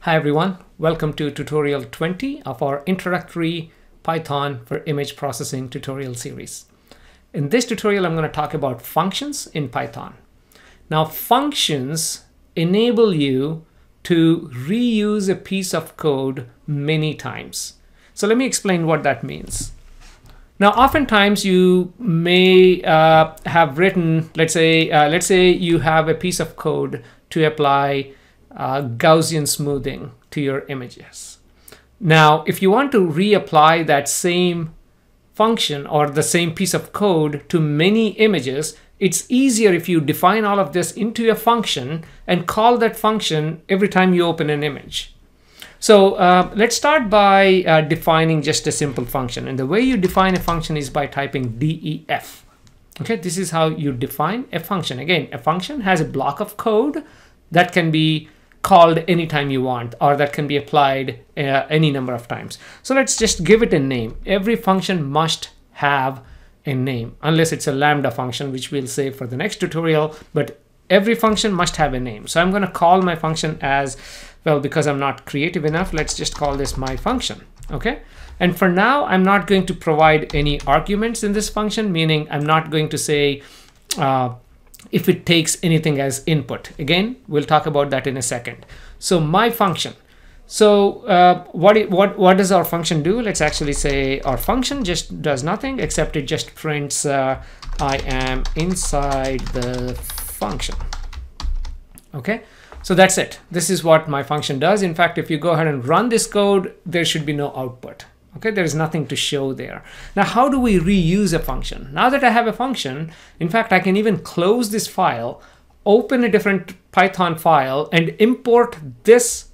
Hi everyone, welcome to tutorial 20 of our introductory Python for image processing tutorial series. In this tutorial, I'm going to talk about functions in Python. Now, functions enable you to reuse a piece of code many times. So let me explain what that means. Now, oftentimes you may have written, let's say you have a piece of code to apply Gaussian smoothing to your images. Now, if you want to reapply that same function or the same piece of code to many images, it's easier if you define all of this into a function and call that function every time you open an image. So let's start by defining just a simple function. And the way you define a function is by typing def. Okay, this is how you define a function. Again, a function has a block of code that can be called anytime you want, or that can be applied any number of times. So let's just give it a name. Every function must have a name, unless it's a lambda function, which we'll save for the next tutorial, but every function must have a name. So I'm going to call my function as, well, because I'm not creative enough, let's just call this my function, okay? And for now, I'm not going to provide any arguments in this function, meaning I'm not going to say, if it takes anything as input. Again, we'll talk about that in a second. So my function. So what does our function do? Let's actually say our function just does nothing except it just prints I am inside the function. Okay, so that's it. This is what my function does. In fact, if you go ahead and run this code, there should be no output. Okay, there's nothing to show there. Now, how do we reuse a function? Now that I have a function, in fact, I can even close this file, open a different Python file, and import this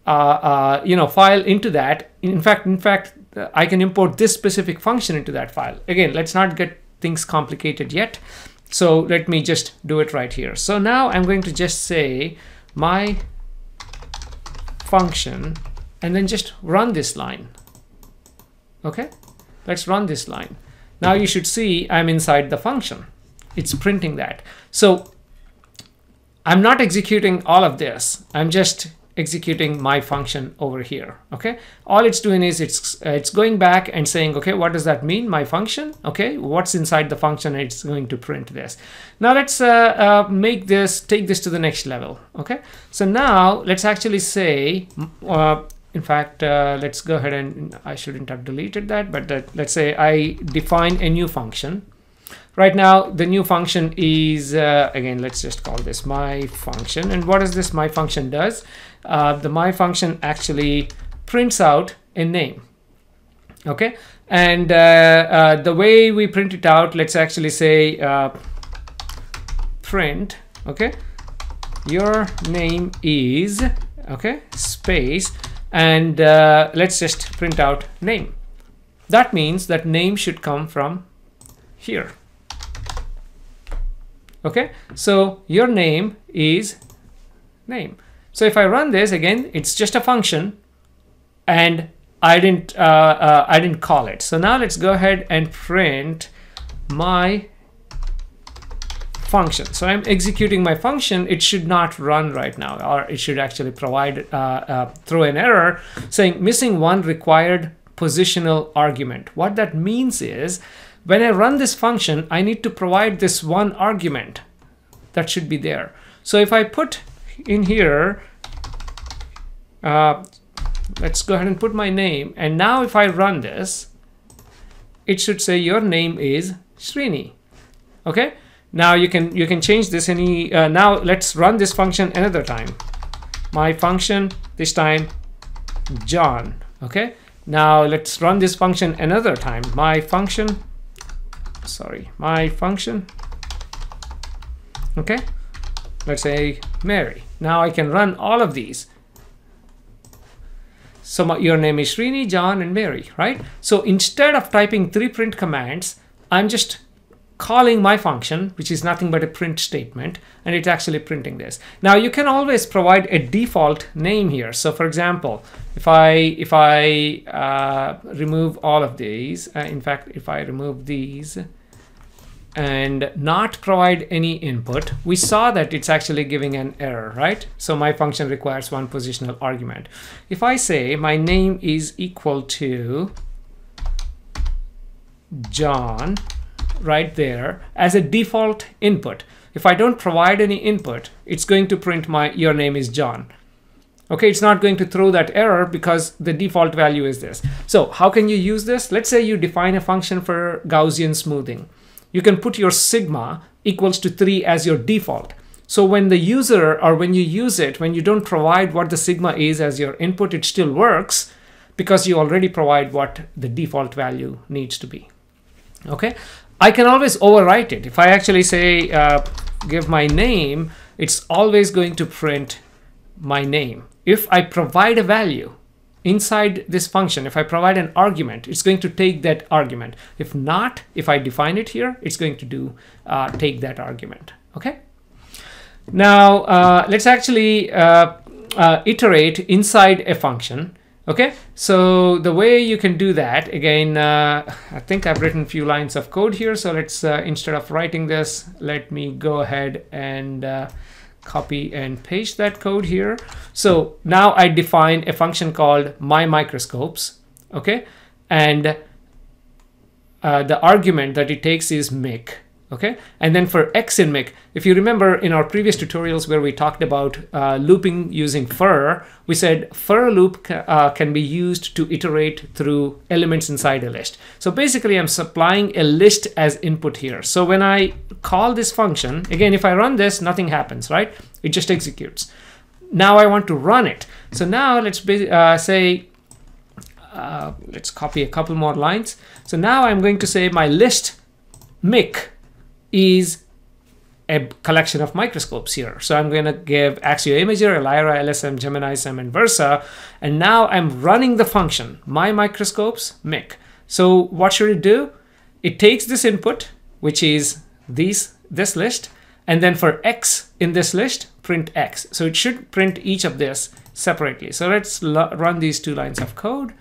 file into that. In fact, I can import this specific function into that file. Again, let's not get things complicated yet. So let me just do it right here. So now I'm going to just say my function, and then just run this line. Okay, let's run this line. Now you should see I'm inside the function. It's printing that. So I'm not executing all of this. I'm just executing my function over here. Okay, all it's doing is it's going back and saying, okay, what does that mean? My function. Okay, what's inside the function? It's going to print this. Now let's take this to the next level. Okay, so now let's actually say. In fact, let's go ahead and I shouldn't have deleted that, but let's say I define a new function. Right now, the new function is, again, let's just call this my function. And what is this my function does? The my function actually prints out a name. Okay, and the way we print it out, let's actually say print, okay, your name is, okay, space. And let's just print out name. That means that name should come from here. Okay, so your name is name. So if I run this again, it's just a function, and I didn't call it. So now let's go ahead and print my function. So I'm executing my function. It should not run right now, or it should actually provide throw an error saying missing one required positional argument. What that means is when I run this function, I need to provide this one argument that should be there. So if I put in here, let's go ahead and put my name, and now if I run this, it should say your name is Srini. Okay. Now you can change this any. Now let's run this function another time. My function, this time John. Okay. Now let's run this function another time. My function. Okay. Let's say Mary. Now I can run all of these. So your name is Srini, John, and Mary, right? So instead of typing 3 print commands, I'm just calling my function, which is nothing but a print statement, and it's actually printing this. Now you can always provide a default name here. So for example, if I remove all of these, in fact, if I remove these, and not provide any input, we saw that it's actually giving an error, right? So my function requires one positional argument. If I say my name is equal to John right there as a default input, if I don't provide any input, it's going to print your name is John. Okay, it's not going to throw that error because the default value is this. So how can you use this? Let's say you define a function for Gaussian smoothing. You can put your sigma equals to 3 as your default. So when the user, or when you use it, when you don't provide what the sigma is as your input, it still works because you already provide what the default value needs to be. Okay, I can always overwrite it. If I actually say give my name, it's always going to print my name. If I provide a value inside this function, if I provide an argument, it's going to take that argument. If not, if I define it here, it's going to take that argument. Okay. Now let's actually iterate inside a function. Okay. So the way you can do that, again, I think I've written a few lines of code here. So let's instead of writing this, let me go ahead and copy and paste that code here. So now I define a function called myMicroscopes, okay, and the argument that it takes is mic, okay, and then for x in mic, if you remember in our previous tutorials where we talked about looping using for, we said for loop can be used to iterate through elements inside a list. So basically I'm supplying a list as input here. So when I call this function, again, if I run this, nothing happens, right? It just executes. Now I want to run it. So now let's say, let's copy a couple more lines. So now I'm going to say my list mic is a collection of microscopes here. So I'm going to give Axio Imager, Elira, LSM, Gemini, SEM, and Versa. And now I'm running the function, myMicroscopes mic. So what should it do? It takes this input, which is this list, and then for x in this list, print x. So it should print each of this separately. So let's run these 2 lines of code.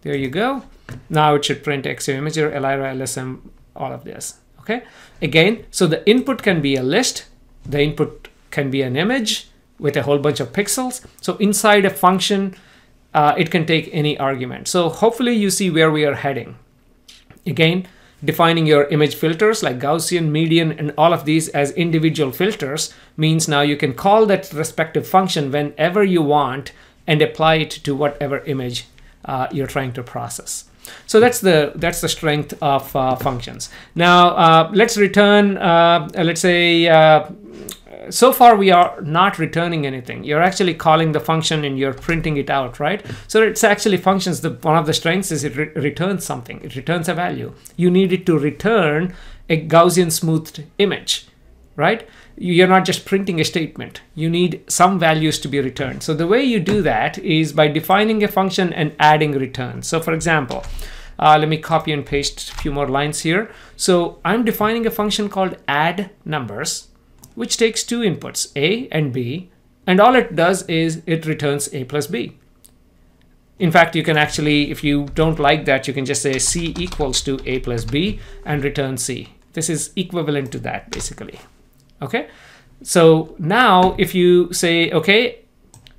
There you go. Now it should print Axio Imager, Elira, LSM, all of this. Okay. Again, so the input can be a list. The input can be an image with a whole bunch of pixels. So inside a function, it can take any argument. So hopefully you see where we are heading. Again, defining your image filters like Gaussian, median, and all of these as individual filters means now you can call that respective function whenever you want and apply it to whatever image you're trying to process. So that's the strength of functions. Now let's return, let's say, so far we are not returning anything. You're actually calling the function and you're printing it out, right? So it's actually functions, one of the strengths is it returns something. It returns a value. You need it to return a Gaussian smoothed image, right? You're not just printing a statement. You need some values to be returned. So the way you do that is by defining a function and adding returns. So for example, let me copy and paste a few more lines here. So I'm defining a function called add numbers, which takes 2 inputs, a and b, and all it does is it returns a plus b. In fact, you can actually, if you don't like that, you can just say c equals to a plus b and return c. This is equivalent to that basically. Okay, so now if you say, okay,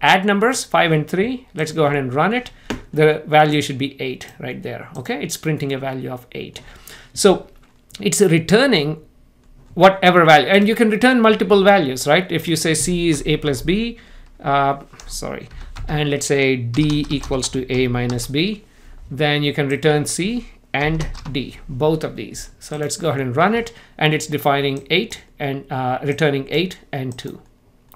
add numbers 5 and 3, let's go ahead and run it. The value should be 8 right there. Okay, it's printing a value of 8. So it's returning whatever value, and you can return multiple values, right? If you say c is a plus b, and let's say d equals to a minus b, then you can return c and d, both of these. So let's go ahead and run it, and it's defining 8 and returning 8 and 2.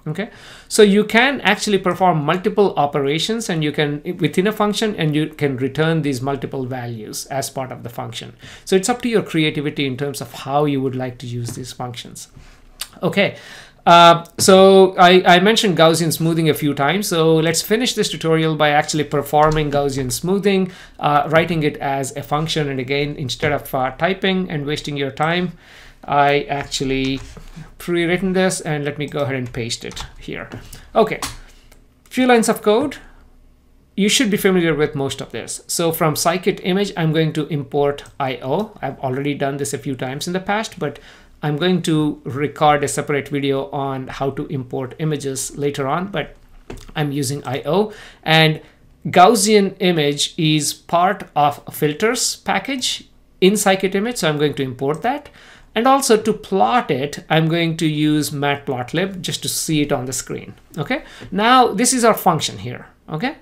Okay, so you can actually perform multiple operations, and you can within a function, and you can return these multiple values as part of the function. So it's up to your creativity in terms of how you would like to use these functions. Okay, so I mentioned Gaussian smoothing a few times. So let's finish this tutorial by actually performing Gaussian smoothing, writing it as a function. And again, instead of typing and wasting your time, I actually pre-written this, and let me go ahead and paste it here. Okay, few lines of code. you should be familiar with most of this. So from scikit image, I'm going to import IO. I've already done this a few times in the past, but I'm going to record a separate video on how to import images later on, but I'm using IO. And Gaussian image is part of a filters package in scikit image, so I'm going to import that. And also to plot it, I'm going to use matplotlib just to see it on the screen. Okay, now this is our function here. Okay,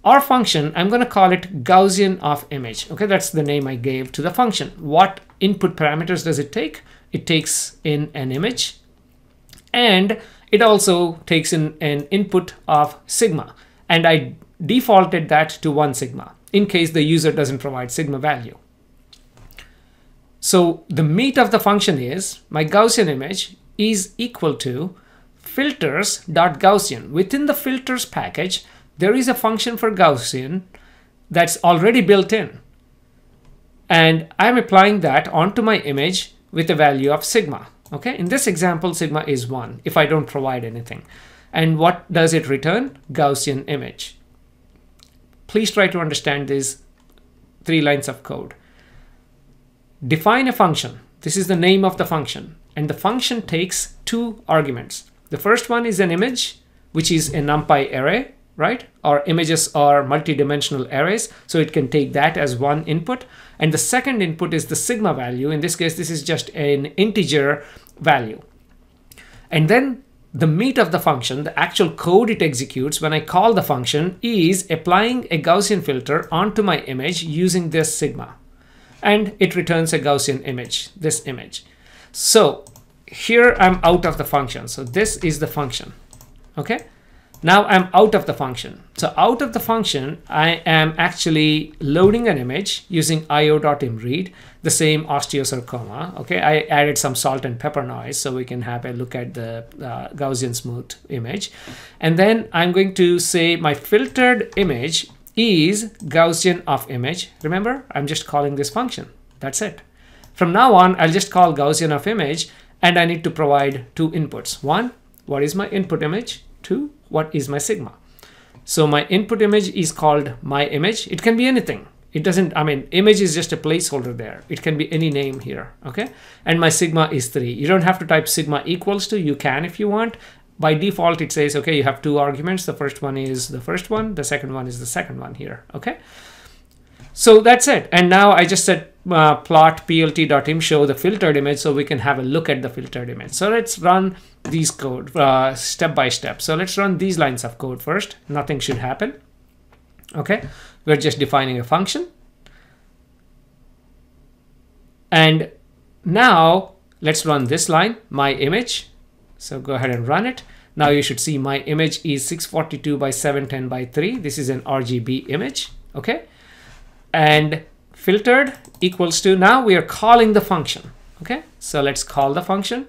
our function, I'm going to call it Gaussian of image. Okay, that's the name I gave to the function. What input parameters does it take? It takes in an image, and it also takes in an input of sigma. And I defaulted that to 1 sigma in case the user doesn't provide sigma value. So the meat of the function is my Gaussian image is equal to filters.Gaussian. Within the filters package, there is a function for Gaussian that's already built in. And I'm applying that onto my image with a value of sigma. Okay, in this example, sigma is 1 if I don't provide anything. And what does it return? Gaussian image. Please try to understand these 3 lines of code. Define a function. This is the name of the function. And the function takes 2 arguments. The first one is an image, which is a NumPy array, right? Our images are multi-dimensional arrays, so it can take that as 1 input. And the second input is the sigma value. In this case, this is just an integer value. And then the meat of the function, the actual code it executes when I call the function, is applying a Gaussian filter onto my image using this sigma. And it returns a Gaussian image, this image. So here I'm out of the function. So this is the function. Okay. Now I'm out of the function. So out of the function, I am actually loading an image using io.imread, the same osteosarcoma. Okay, I added some salt and pepper noise so we can have a look at the Gaussian smooth image. And then I'm going to say my filtered image is Gaussian of image. Remember, I'm just calling this function. That's it. From now on, I'll just call Gaussian of image, and I need to provide 2 inputs. 1, what is my input image? 2, what is my sigma? So my input image is called my image. It can be anything. It doesn't, I mean, image is just a placeholder there. It can be any name here, okay? And my sigma is 3. You don't have to type sigma equals to, you can if you want. By default, it says, okay, you have 2 arguments. The first one is the first one. The second one is the second one here, okay? So that's it. And now I just said plot plt.im show the filtered image so we can have a look at the filtered image. So let's run these code step by step. So let's run these lines of code first. Nothing should happen. Okay, we're just defining a function. And now let's run this line, my image. So go ahead and run it. Now you should see my image is 642 by 710 by 3. This is an RGB image. Okay. And filtered equals to, now we are calling the function. Okay, so let's call the function.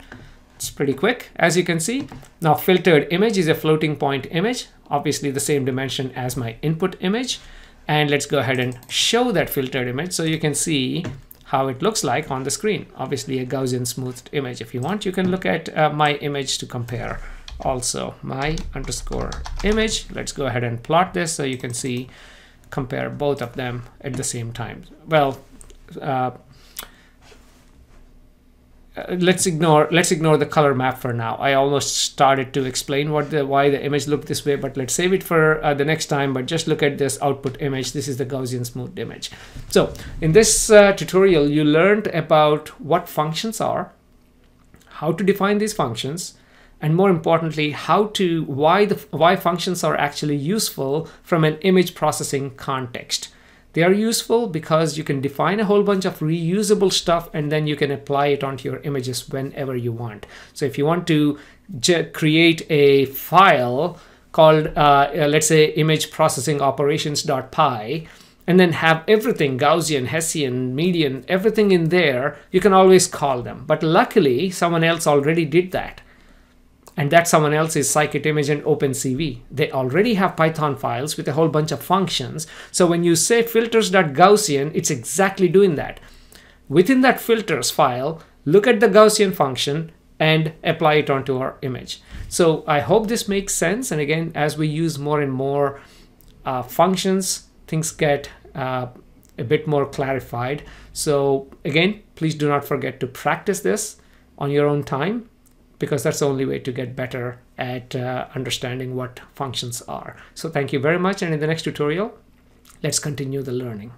It's pretty quick, as you can see. Now filtered image is a floating point image, obviously the same dimension as my input image. And let's go ahead and show that filtered image so you can see how it looks like on the screen. Obviously a Gaussian smoothed image. If you want, you can look at my image to compare. Also my underscore image. Let's go ahead and plot this so you can see, compare both of them at the same time. Well, let's ignore the color map for now. I almost started to explain why the image looked this way, but let's save it for the next time. But just look at this output image. This is the Gaussian smoothed image. So in this tutorial, you learned about what functions are, how to define these functions, and more importantly, why functions are actually useful from an image processing context. They are useful because you can define a whole bunch of reusable stuff and then you can apply it onto your images whenever you want. So if you want to create a file called, let's say, image processing operations.py, and then have everything, Gaussian, Hessian, median, everything in there, you can always call them. But luckily, someone else already did that. And that someone else is scikit-image and OpenCV. They already have Python files with a whole bunch of functions. So when you say filters.Gaussian, it's exactly doing that. Within that filters file, look at the Gaussian function and apply it onto our image. So I hope this makes sense. And again, as we use more and more functions, things get a bit more clarified. So again, please do not forget to practice this on your own time, because that's the only way to get better at understanding what functions are. So thank you very much, and in the next tutorial, let's continue the learning.